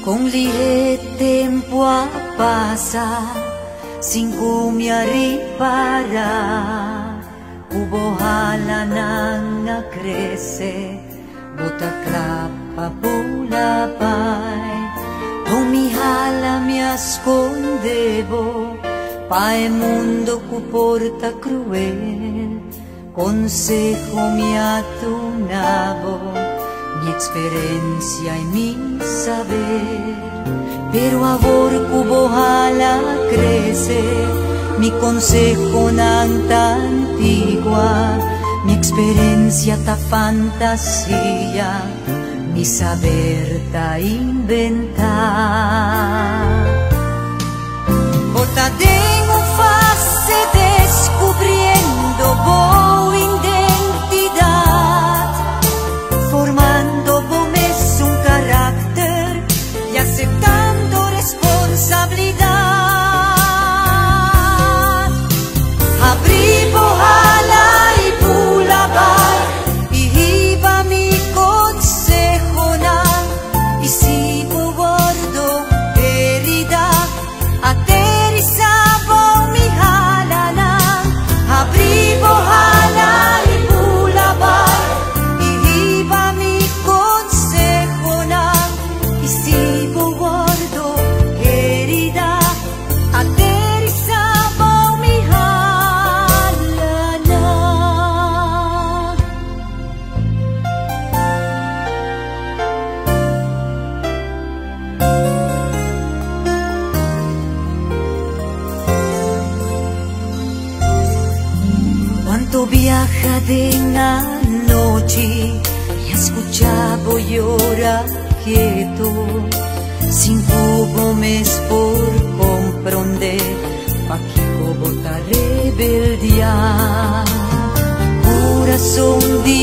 Kung lihet tempo pasa, singko miyari para, kubohala nang krese, butakla papulapay. Humihala mi ascondevo, pae mundo cu porta cruel, consejo mi atunavo, mi experiencia y mi saber. Pero ahora cubohala crece, mi consejo nanta antigua, mi experiencia ta fantasía, mi saber ta inventar. Bota tengo fase descubriendo voz identidad, formando vos un carácter y aceptando responsabilidad. Abrí bohala y pulabar y iba mi consejo na, y sigo gordo herida, aterrizaba mi halana. Abrí bohala y pulabar y iba mi consejo na, y sigo gordo herida, aterrizaba mi halana. Cuánto viaja de la noche y escuchaba llorar quieto, sin cubo mes por comprender, pa' que bota rebeldia. Corazón de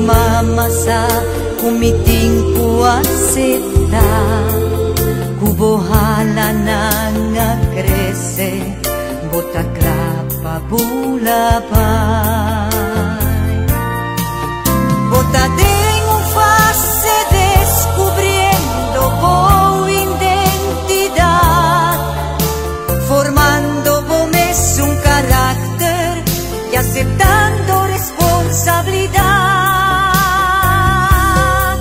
mamasa, kumiting acepta, kubo halananga crece, bota clapa bulapay. Bota tengo fase descubriendo voz identidad, formando vos un carácter y aceptando responsabilidad.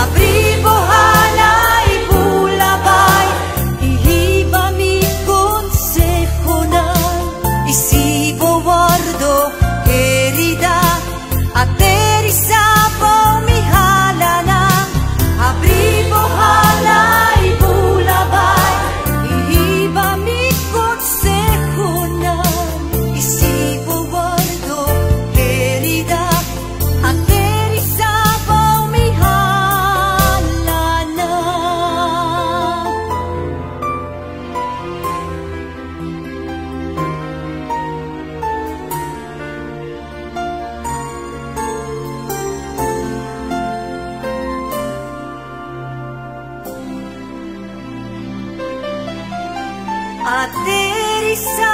Abrí bohala y bulabay y iba mi consejo na, y sigo guardo herida, aterrizaba mi halana. Abrí bohala y bulabay y iba mi consejo na, y sigo guardo herida, aterrizaba mi halana. Aterrizaba